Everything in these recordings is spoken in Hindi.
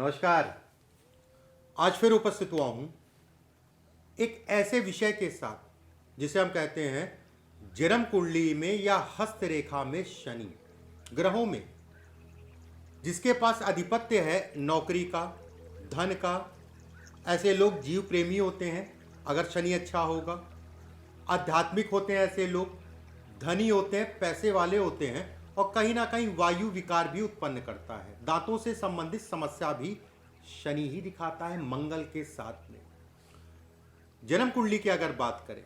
नमस्कार। आज फिर उपस्थित हुआ हूँ एक ऐसे विषय के साथ जिसे हम कहते हैं जन्म कुंडली में या हस्तरेखा में शनि ग्रहों में, जिसके पास अधिपत्य है नौकरी का, धन का। ऐसे लोग जीव प्रेमी होते हैं अगर शनि अच्छा होगा। आध्यात्मिक होते हैं ऐसे लोग, धनी होते हैं, पैसे वाले होते हैं, और कहीं ना कहीं वायु विकार भी उत्पन्न करता है। दांतों से संबंधित समस्या भी शनि ही दिखाता है मंगल के साथ में। जन्म कुंडली की अगर बात करें,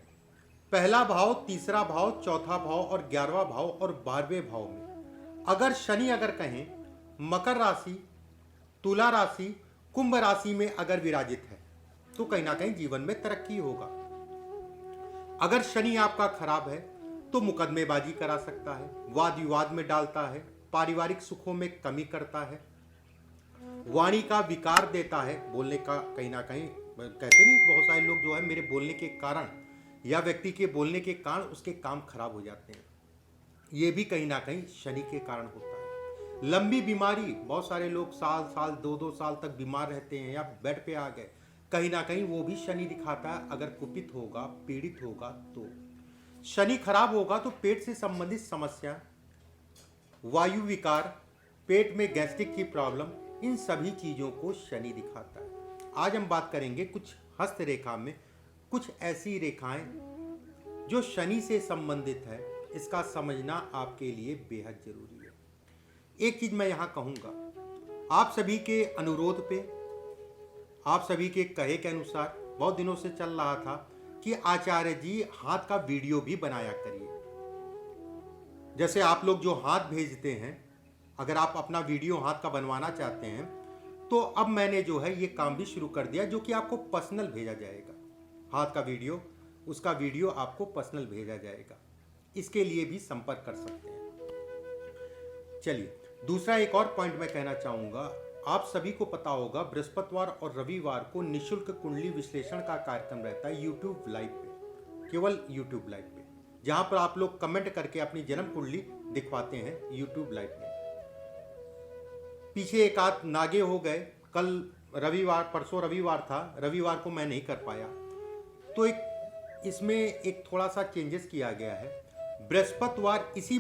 पहला भाव, तीसरा भाव, चौथा भाव और 11वां भाव और 12वें भाव में अगर शनि अगर कहें मकर राशि, तुला राशि, कुंभ राशि में अगर विराजित है तो कहीं ना कहीं जीवन में तरक्की होगा। अगर शनि आपका खराब है तो मुकदमेबाजी करा सकता है, वाद विवाद में डालता है, पारिवारिक सुखों में कमी करता है, वाणी का विकार देता है, बोलने का कहीं ना कहीं कहते नहीं, बहुत सारे लोग जो है मेरे बोलने के कारण या व्यक्ति के बोलने के कारण उसके काम खराब हो जाते हैं। ये भी कहीं ना कहीं शनि के कारण होता है। लंबी बीमारी, बहुत सारे लोग साल साल 2-2 साल तक बीमार रहते हैं या बेड पे आ गए, कहीं ना कहीं वो भी शनि दिखाता है। अगर कुपित होगा, पीड़ित होगा तो शनि खराब होगा तो पेट से संबंधित समस्या, वायु विकार, पेट में गैस्ट्रिक की प्रॉब्लम, इन सभी चीजों को शनि दिखाता है। आज हम बात करेंगे कुछ हस्तरेखा में कुछ ऐसी रेखाएं जो शनि से संबंधित है। इसका समझना आपके लिए बेहद जरूरी है। एक चीज मैं यहां कहूंगा, आप सभी के अनुरोध पे, आप सभी के कहे के अनुसार बहुत दिनों से चल रहा था कि आचार्य जी हाथ का वीडियो भी बनाया करिए। जैसे आप लोग जो हाथ भेजते हैं, अगर आप अपना वीडियो हाथ का बनवाना चाहते हैं तो अब मैंने जो है ये काम भी शुरू कर दिया, जो कि आपको पर्सनल भेजा जाएगा। हाथ का वीडियो, उसका वीडियो आपको पर्सनल भेजा जाएगा। इसके लिए भी संपर्क कर सकते हैं। चलिए, दूसरा एक और पॉइंट मैं कहना चाहूँगा। आप सभी को पता होगा बृहस्पतिवार और रविवार को निःशुल्क कुंडली विश्लेषण का कार्यक्रम रहता है यूट्यूब लाइव पे, केवल यूट्यूब लाइव पे, जहां पर आप लोग कमेंट करके अपनी जन्म कुंडली दिखवाते हैं यूट्यूब लाइव में। पीछे एक आध नागे हो गए, कल रविवार, परसों रविवार था, रविवार को मैं नहीं कर पाया, तो एक इसमें एक थोड़ा सा चेंजेस किया गया है। बृहस्पतिवार, इसी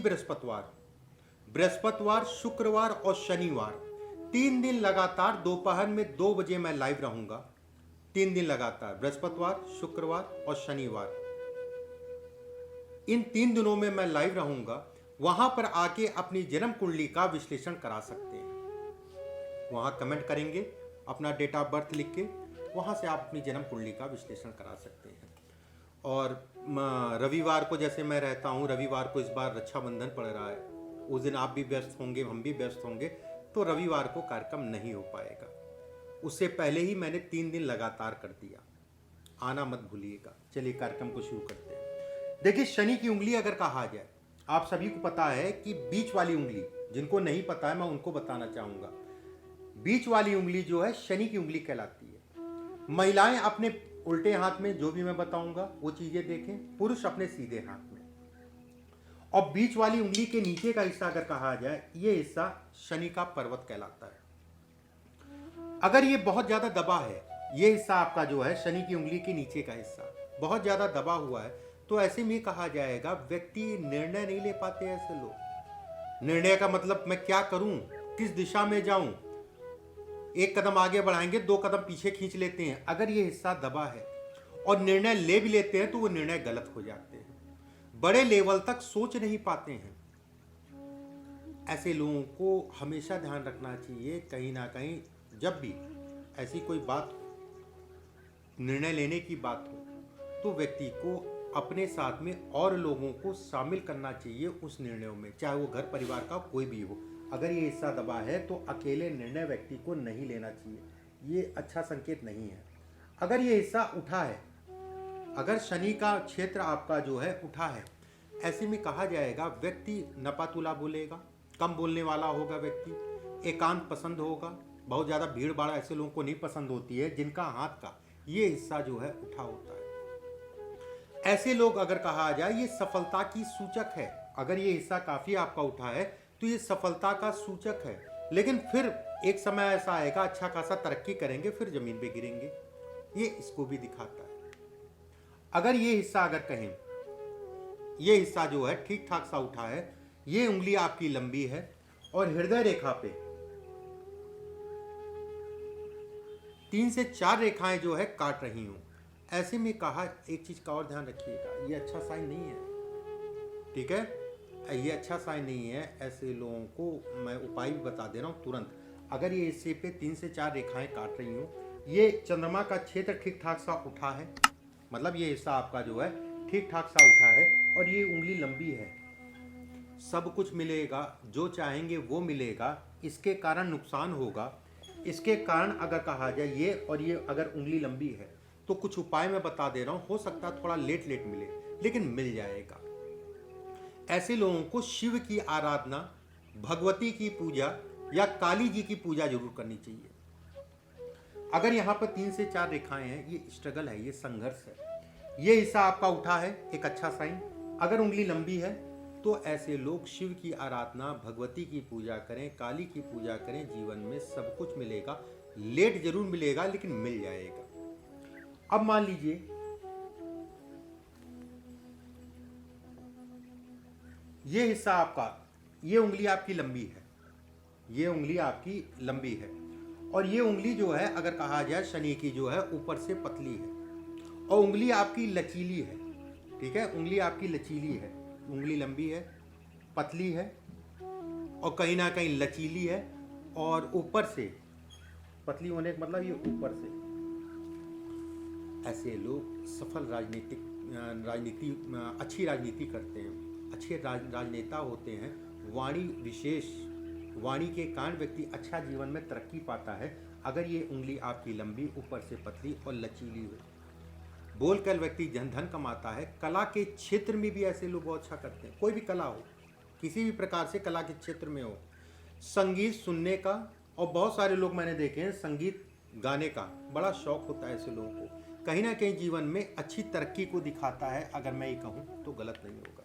बृहस्पतिवार, शुक्रवार और शनिवार 3 दिन लगातार दोपहर में 2 बजे मैं लाइव रहूंगा। 3 दिन लगातार, बृहस्पतिवार, शुक्रवार और शनिवार, इन 3 दिनों में मैं लाइव रहूंगा। वहां पर आके अपनी जन्म कुंडली का विश्लेषण करा सकते हैं। वहां कमेंट करेंगे अपना डेट ऑफ बर्थ लिख के, वहां से आप अपनी जन्म कुंडली का विश्लेषण करा सकते हैं। और रविवार को जैसे मैं रहता हूं, रविवार को इस बार रक्षाबंधन पड़ रहा है, उस दिन आप भी व्यस्त होंगे, हम भी व्यस्त होंगे, तो रविवार को कार्यक्रम नहीं हो पाएगा। उससे पहले ही मैंने 3 दिन लगातार कर दिया, आना मत भूलिएगा। चलिए कार्यक्रम को शुरू करते हैं। देखिए, शनि की उंगली अगर कहा जाए, आप सभी को पता है कि बीच वाली उंगली, जिनको नहीं पता है मैं उनको बताना चाहूंगा, बीच वाली उंगली जो है शनि की उंगली कहलाती है। महिलाएं अपने उल्टे हाथ में जो भी मैं बताऊंगा वो चीजें देखें, पुरुष अपने सीधे हाथ में। और बीच वाली उंगली के नीचे का हिस्सा अगर कहा जाए, ये हिस्सा शनि का पर्वत कहलाता है। अगर ये बहुत ज्यादा दबा है, ये हिस्सा आपका जो है शनि की उंगली के नीचे का हिस्सा बहुत ज्यादा दबा हुआ है, तो ऐसे में कहा जाएगा व्यक्ति निर्णय नहीं ले पाते। ऐसे लोग, निर्णय का मतलब मैं क्या करूं, किस दिशा में जाऊं, एक कदम आगे बढ़ाएंगे 2 कदम पीछे खींच लेते हैं। अगर ये हिस्सा दबा है और निर्णय ले भी लेते हैं तो वो निर्णय गलत हो जाते हैं, बड़े लेवल तक सोच नहीं पाते हैं। ऐसे लोगों को हमेशा ध्यान रखना चाहिए, कहीं ना कहीं जब भी ऐसी कोई बात हो, निर्णय लेने की बात हो, तो व्यक्ति को अपने साथ में और लोगों को शामिल करना चाहिए उस निर्णयों में, चाहे वो घर परिवार का कोई भी हो। अगर ये हिस्सा दबा है तो अकेले निर्णय व्यक्ति को नहीं लेना चाहिए, ये अच्छा संकेत नहीं है। अगर ये हिस्सा उठा है, अगर शनि का क्षेत्र आपका जो है उठा है, ऐसे में कहा जाएगा व्यक्ति नपातुला बोलेगा, कम बोलने वाला होगा, व्यक्ति एकांत पसंद होगा। बहुत ज़्यादा भीड़ भाड़ ऐसे लोगों को नहीं पसंद होती है जिनका हाथ का ये हिस्सा जो है उठा होता है। ऐसे लोग अगर कहा जाए ये सफलता की सूचक है। अगर ये हिस्सा काफ़ी आपका उठा है तो ये सफलता का सूचक है। लेकिन फिर एक समय ऐसा आएगा अच्छा खासा तरक्की करेंगे फिर जमीन पे गिरेंगे, ये इसको भी दिखाता है। अगर ये हिस्सा अगर कहें, ये हिस्सा जो है ठीक ठाक सा उठा है, ये उंगली आपकी लंबी है और हृदय रेखा पे 3 से 4 रेखाएं जो है काट रही हूं, ऐसे में कहा एक चीज का और ध्यान रखिएगा, ये अच्छा साइन नहीं है, ठीक है, ये अच्छा साइन नहीं है। ऐसे लोगों को मैं उपाय भी बता दे रहा हूँ तुरंत। अगर ये हिस्से पे 3 से 4 रेखाएं काट रही हूँ, ये चंद्रमा का क्षेत्र ठीक ठाक सा उठा है, मतलब ये हिस्सा आपका जो है ठीक ठाक सा उठा है और ये उंगली लंबी है, सब कुछ मिलेगा, जो चाहेंगे वो मिलेगा, इसके कारण नुकसान होगा, इसके कारण अगर कहा जाए ये और ये अगर उंगली लंबी है तो कुछ उपाय मैं बता दे रहा हूँ, हो सकता है थोड़ा लेट लेट मिले लेकिन मिल जाएगा। ऐसे लोगों को शिव की आराधना, भगवती की पूजा या काली जी की पूजा जरूर करनी चाहिए। अगर यहाँ पर 3 से 4 रेखाएं हैं, ये स्ट्रगल है, ये संघर्ष है, ये हिस्सा आपका उठा है, एक अच्छा साइन। अगर उंगली लंबी है तो ऐसे लोग शिव की आराधना, भगवती की पूजा करें, काली की पूजा करें, जीवन में सब कुछ मिलेगा, लेट जरूर मिलेगा लेकिन मिल जाएगा। अब मान लीजिए ये हिस्सा आपका, ये उंगली आपकी लंबी है, ये उंगली आपकी लंबी है और ये उंगली जो है अगर कहा जाए शनि की जो है ऊपर से पतली है और उंगली आपकी लचीली है, ठीक है, उंगली आपकी लचीली है, उंगली लंबी है, पतली है और कहीं ना कहीं लचीली है और ऊपर से पतली होने का मतलब ये ऊपर से। ऐसे लोग सफल राजनीति अच्छी राजनीति करते हैं, अच्छे राजनेता होते हैं, वाणी विशेष, वाणी के कारण व्यक्ति अच्छा जीवन में तरक्की पाता है अगर ये उंगली आपकी लंबी, ऊपर से पतली और लचीली हो। बोलकर व्यक्ति धन कमाता है। कला के क्षेत्र में भी ऐसे लोग बहुत अच्छा करते हैं, कोई भी कला हो, किसी भी प्रकार से कला के क्षेत्र में हो, संगीत सुनने का, और बहुत सारे लोग मैंने देखे हैं संगीत गाने का बड़ा शौक होता है ऐसे लोगों को, कहीं ना कहीं जीवन में अच्छी तरक्की को दिखाता है, अगर मैं ये कहूँ तो गलत नहीं होगा।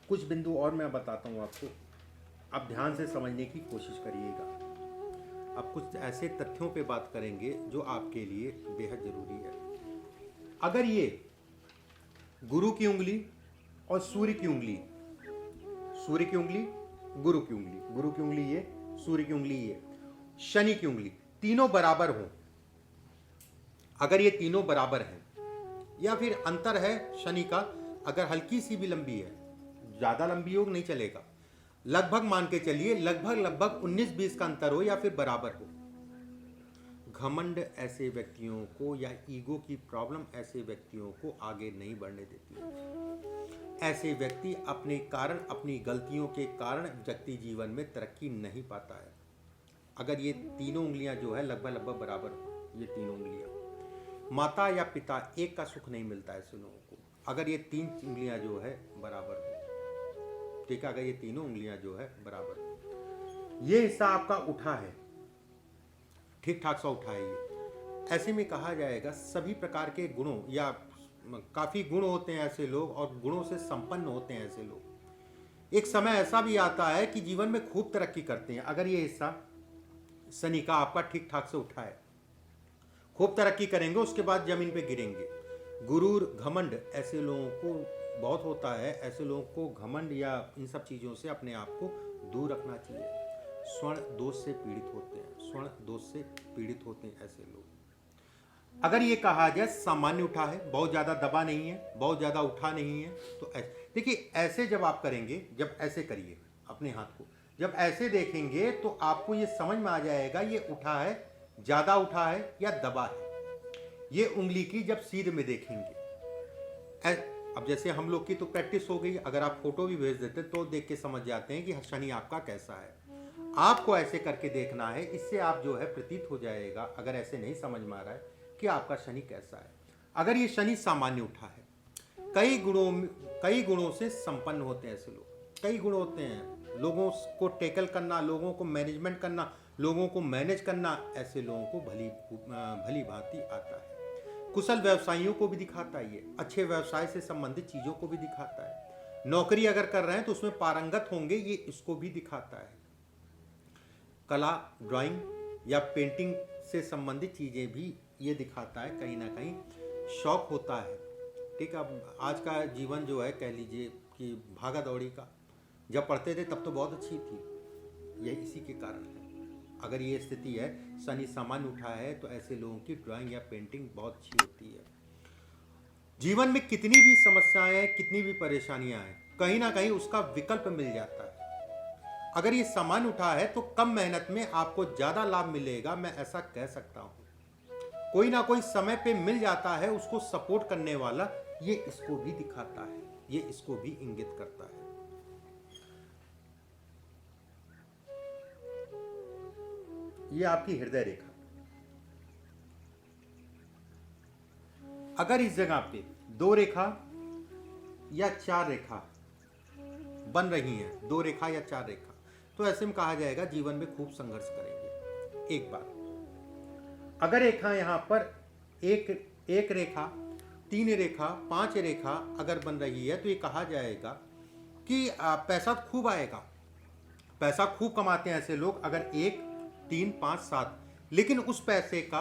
कुछ बिंदु और मैं बताता हूँ आपको, आप ध्यान से समझने की कोशिश करिएगा। अब कुछ ऐसे तथ्यों पे बात करेंगे जो आपके लिए बेहद जरूरी है। अगर ये गुरु की उंगली और सूर्य की उंगली, सूर्य की उंगली, गुरु की उंगली, गुरु की उंगली ये, सूर्य की उंगली ये, शनि की उंगली, तीनों बराबर हो, अगर ये तीनों बराबर हैं या फिर अंतर है शनि का, अगर हल्की सी भी लंबी है, ज्यादा लंबी हो नहीं चलेगा, लगभग मान के चलिए लगभग 19-20 का अंतर हो या फिर बराबर हो। घमंड ऐसे व्यक्तियों को या ईगो की प्रॉब्लम ऐसे व्यक्तियों को आगे नहीं बढ़ने देती है। ऐसे व्यक्ति अपने कारण, अपनी गलतियों के कारण व्यक्ति जीवन में तरक्की नहीं पाता है। अगर ये तीनों उंगलियां जो है लगभग बराबर हो, ये तीनों उंगलियां, माता या पिता एक का सुख नहीं मिलता है ऐसे लोगों को। अगर ये 3 उंगलियां जो है बराबर हो, ठीक है, अगर ये तीनों उंगलियां जो है बराबर हो, ये हिस्सा आपका उठा है, ठीक ठाक सा उठा है ये, ऐसे में कहा जाएगा सभी प्रकार के गुणों या काफी गुण होते हैं ऐसे लोग और गुणों से संपन्न होते हैं ऐसे लोग। एक समय ऐसा भी आता है कि जीवन में खूब तरक्की करते हैं। अगर ये हिस्सा शनि का आपका ठीक ठाक से उठा है, खूब तरक्की करेंगे, उसके बाद जमीन पे गिरेंगे। गुरूर, घमंड ऐसे लोगों को बहुत होता है। ऐसे लोगों को घमंड या इन सब चीज़ों से अपने आप को दूर रखना चाहिए। स्वर्ण दोष से पीड़ित होते हैं, स्वर्ण दोष से पीड़ित होते हैं ऐसे लोग। अगर ये कहा जाए सामान्य उठा है, बहुत ज़्यादा दबा नहीं है, बहुत ज़्यादा उठा नहीं है, तो देखिए ऐसे जब आप करेंगे, जब ऐसे करिए अपने हाथ को, जब ऐसे देखेंगे तो आपको ये समझ में आ जाएगा ये उठा है, ज़्यादा उठा है या दबा है। ये उंगली की जब सीध में देखेंगे, अब जैसे हम लोग की तो प्रैक्टिस हो गई, अगर आप फोटो भी भेज देते तो देख के समझ जाते हैं कि शनि आपका कैसा है। आपको ऐसे करके देखना है, इससे आप जो है प्रतीत हो जाएगा, अगर ऐसे नहीं समझ में आ रहा है कि आपका शनि कैसा है। अगर ये शनि सामान्य उठा है, कई गुणों से संपन्न होते हैं ऐसे लोग, कई गुण होते हैं, लोगों को टेकल करना, लोगों को मैनेजमेंट करना, लोगों को मैनेज करना, ऐसे लोगों को भली भांति आता है। कुशल व्यवसायियों को भी दिखाता है, ये अच्छे व्यवसाय से संबंधित चीज़ों को भी दिखाता है। नौकरी अगर कर रहे हैं तो उसमें पारंगत होंगे, ये इसको भी दिखाता है। कला, ड्राइंग या पेंटिंग से संबंधित चीज़ें भी ये दिखाता है, कहीं ना कहीं शौक होता है। ठीक है, अब आज का जीवन जो है कह लीजिए कि भागा दौड़ी का, जब पढ़ते थे तब तो बहुत अच्छी थी, यही इसी के कारण है। अगर ये स्थिति है, शनि सामान्य उठा है, तो ऐसे लोगों की ड्राइंग या पेंटिंग बहुत अच्छी होती है। जीवन में कितनी भी समस्याएं, कितनी भी परेशानियां हैं, कहीं ना कहीं उसका विकल्प मिल जाता है। अगर ये सामान्य उठा है तो कम मेहनत में आपको ज्यादा लाभ मिलेगा, मैं ऐसा कह सकता हूं। कोई ना कोई समय पे मिल जाता है उसको सपोर्ट करने वाला, ये इसको भी दिखाता है, ये इसको भी इंगित करता है। ये आपकी हृदय रेखा, अगर इस जगह पे 2 रेखा या 4 रेखा बन रही हैं, 2 रेखा या 4 रेखा, तो ऐसे में कहा जाएगा जीवन में खूब संघर्ष करेंगे। एक बार अगर रेखा यहाँ पर एक रेखा, 3 रेखा, 5 रेखा अगर बन रही है, तो ये कहा जाएगा कि पैसा खूब आएगा, पैसा खूब कमाते हैं ऐसे लोग अगर 1, 3, 5, 7, लेकिन उस पैसे का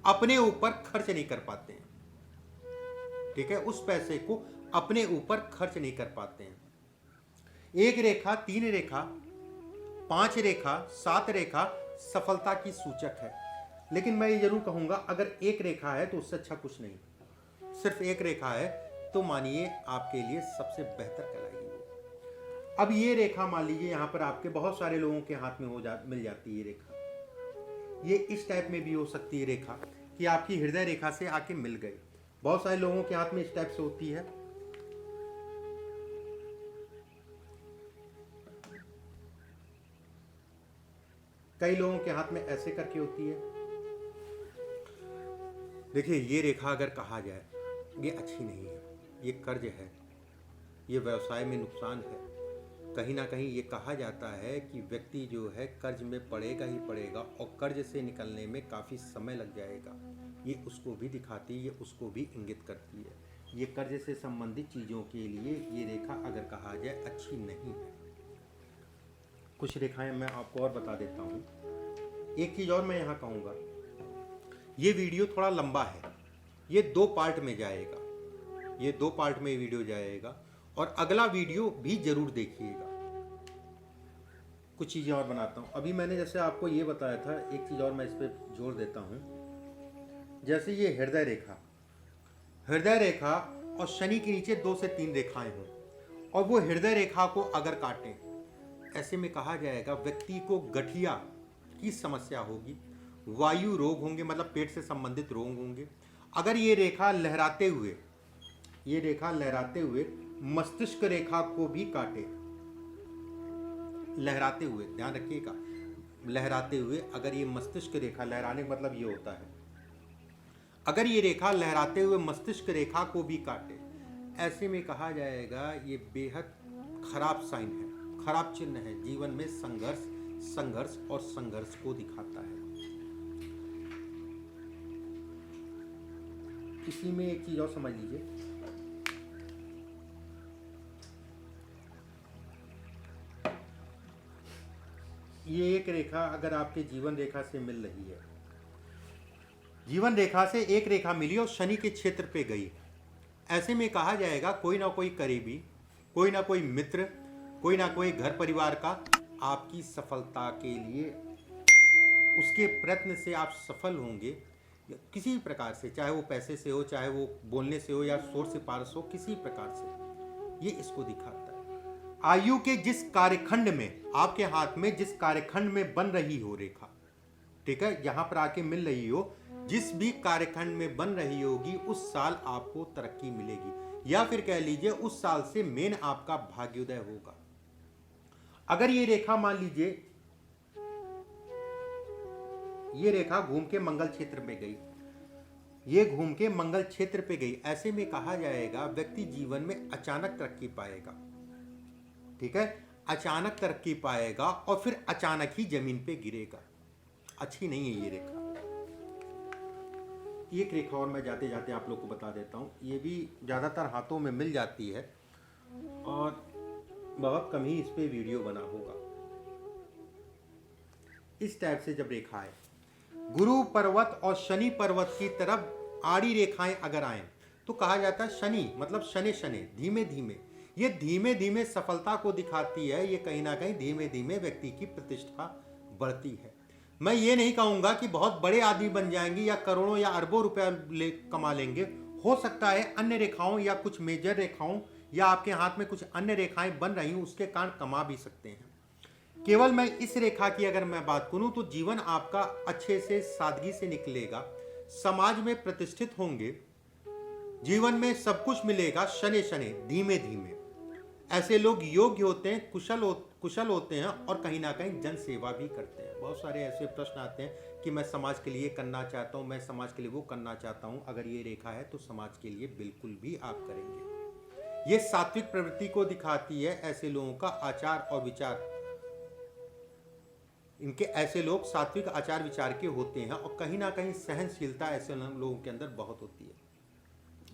अपने ऊपर खर्च नहीं कर पाते हैं। ठीक है, उस पैसे को अपने ऊपर खर्च नहीं कर पाते हैं। 1 रेखा, 3 रेखा, 5 रेखा, 7 रेखा सफलता की सूचक है, लेकिन मैं ये जरूर कहूंगा अगर 1 रेखा है तो उससे अच्छा कुछ नहीं, सिर्फ 1 रेखा है तो मानिए आपके लिए सबसे बेहतर कहलाएगी वो। अब ये रेखा मान लीजिए यहाँ पर आपके बहुत सारे लोगों के हाथ में मिल जाती है रेखा, ये इस टाइप में भी हो सकती है रेखा कि आपकी हृदय रेखा से आके मिल गई। बहुत सारे लोगों के हाथ में इस टाइप से होती है, कई लोगों के हाथ में ऐसे करके होती है। देखिए ये रेखा अगर कहा जाए ये अच्छी नहीं है, ये कर्ज है, ये व्यवसाय में नुकसान है। कहीं ना कहीं ये कहा जाता है कि व्यक्ति जो है कर्ज में पड़ेगा ही पड़ेगा और कर्ज से निकलने में काफ़ी समय लग जाएगा। ये उसको भी दिखाती है, ये उसको भी इंगित करती है। ये कर्ज से संबंधित चीज़ों के लिए ये रेखा अगर कहा जाए अच्छी नहीं है। कुछ रेखाएं मैं आपको और बता देता हूँ। एक चीज़ और मैं यहाँ कहूँगा, ये वीडियो थोड़ा लंबा है, ये 2 पार्ट में जाएगा, ये 2 पार्ट में वीडियो जाएगा और अगला वीडियो भी जरूर देखिएगा। कुछ चीज़ें और बनाता हूँ। अभी मैंने जैसे आपको ये बताया था, एक चीज़ और मैं इस पर जोड़ देता हूँ। जैसे ये हृदय रेखा और शनि के नीचे 2 से 3 रेखाएं हों और वो हृदय रेखा को अगर काटें, ऐसे में कहा जाएगा व्यक्ति को गठिया की समस्या होगी, वायु रोग होंगे, मतलब पेट से संबंधित रोग होंगे। अगर ये रेखा लहराते हुए मस्तिष्क रेखा को भी काटे, लहराते हुए, ध्यान रखिएगा, लहराते हुए, अगर ये मस्तिष्क रेखा, लहराने का मतलब ये होता है अगर ये रेखा लहराते हुए मस्तिष्क रेखा को भी काटे, ऐसे में कहा जाएगा ये बेहद खराब साइन है, खराब चिन्ह है, जीवन में संघर्ष और संघर्ष को दिखाता है। इसी में एक चीज और समझ लीजिए, ये एक रेखा अगर आपके जीवन रेखा से मिल रही है, जीवन रेखा से एक रेखा मिली और शनि के क्षेत्र पे गई, ऐसे में कहा जाएगा कोई ना कोई करीबी, कोई ना कोई मित्र, कोई ना कोई घर परिवार का आपकी सफलता के लिए, उसके प्रयत्न से आप सफल होंगे किसी भी प्रकार से, चाहे वो पैसे से हो, चाहे वो बोलने से हो या शोर से पारस हो, किसी प्रकार से, ये इसको दिखाता है। आयु के जिस कार्यखंड में, आपके हाथ में जिस कार्यखंड में बन रही हो रेखा, ठीक है, यहाँ पर आके मिल रही हो, जिस भी कार्यखंड में बन रही होगी उस साल आपको तरक्की मिलेगी, या फिर कह लीजिए उस साल से मेन आपका भाग्योदय होगा। अगर ये रेखा मान लीजिए ये रेखा घूम के मंगल क्षेत्र पे गई, ये घूम के मंगल क्षेत्र पे गई, ऐसे में कहा जाएगा व्यक्ति जीवन में अचानक तरक्की पाएगा, ठीक है, अचानक तरक्की पाएगा और फिर अचानक ही जमीन पे गिरेगा। अच्छी नहीं है ये रेखा। एक रेखा और मैं जाते जाते आप लोग को बता देता हूँ, ये भी ज़्यादातर हाथों में मिल जाती है और बहुत कम ही इस पे वीडियो बना होगा। इस टाइप से जब रेखा आए, गुरु पर्वत और शनि पर्वत की तरफ आड़ी रेखाएं अगर आए तो कहा जाता है शनि मतलब शनि शनि धीमे धीमे। ये धीमे धीमे सफलता को दिखाती है, ये कहीं ना कहीं धीमे धीमे व्यक्ति की प्रतिष्ठा बढ़ती है। मैं ये नहीं कहूंगा कि बहुत बड़े आदमी बन जाएंगे या करोड़ों या अरबों रुपए कमा लेंगे। हो सकता है अन्य रेखाओं या कुछ मेजर रेखाओं या आपके हाथ में कुछ अन्य रेखाएं बन रही हूं, उसके कारण कमा भी सकते हैं। केवल मैं इस रेखा की अगर मैं बात करूं तो जीवन आपका अच्छे से सादगी से निकलेगा, समाज में प्रतिष्ठित होंगे, जीवन में सब कुछ मिलेगा शनि शनि धीमे धीमे। ऐसे लोग योग्य होते हैं, कुशल होते हैं और कहीं ना कहीं जन सेवा भी करते हैं। बहुत सारे ऐसे प्रश्न आते हैं कि मैं समाज के लिए करना चाहता हूं, मैं समाज के लिए वो करना चाहता हूं। अगर ये रेखा है तो समाज के लिए बिल्कुल भी आप करेंगे। ये सात्विक प्रवृत्ति को दिखाती है। ऐसे लोगों का आचार और विचार, इनके ऐसे लोग सात्विक आचार विचार के होते हैं और कहीं ना कहीं सहनशीलता ऐसे लोगों के अंदर बहुत होती है।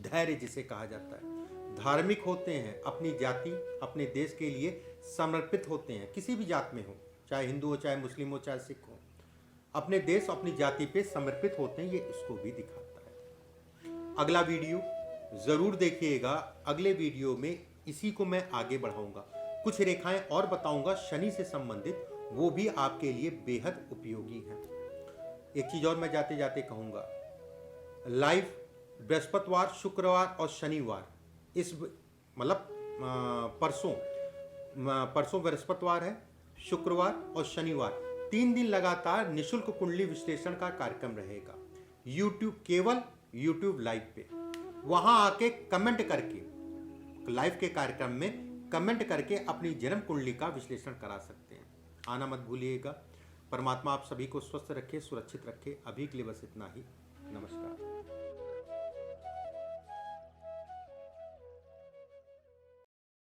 धैर्य जिसे कहा जाता है, धार्मिक होते हैं, अपनी जाति अपने देश के लिए समर्पित होते हैं, किसी भी जात में हो, चाहे हिंदू हो, चाहे मुस्लिम हो, चाहे सिख हो, अपने देश अपनी जाति पे समर्पित होते हैं। ये इसको भी दिखाता है। अगला वीडियो जरूर देखिएगा। अगले वीडियो में इसी को मैं आगे बढ़ाऊंगा, कुछ रेखाएं और बताऊंगा शनि से संबंधित, वो भी आपके लिए बेहद उपयोगी हैं। एक चीज और मैं जाते जाते कहूंगा, लाइव बृहस्पतिवार, शुक्रवार और शनिवार, इस मतलब परसों बृहस्पतिवार है, शुक्रवार और शनिवार 3 दिन लगातार निशुल्क कुंडली विश्लेषण का कार्यक्रम रहेगा यूट्यूब, केवल यूट्यूब लाइव पे। वहां आके कमेंट करके, लाइव के कार्यक्रम में कमेंट करके अपनी जन्म कुंडली का विश्लेषण करा सकते हैं। आना मत भूलिएगा। परमात्मा आप सभी को स्वस्थ रखे, सुरक्षित रखे। अभी के लिए बस इतना ही। नमस्कार।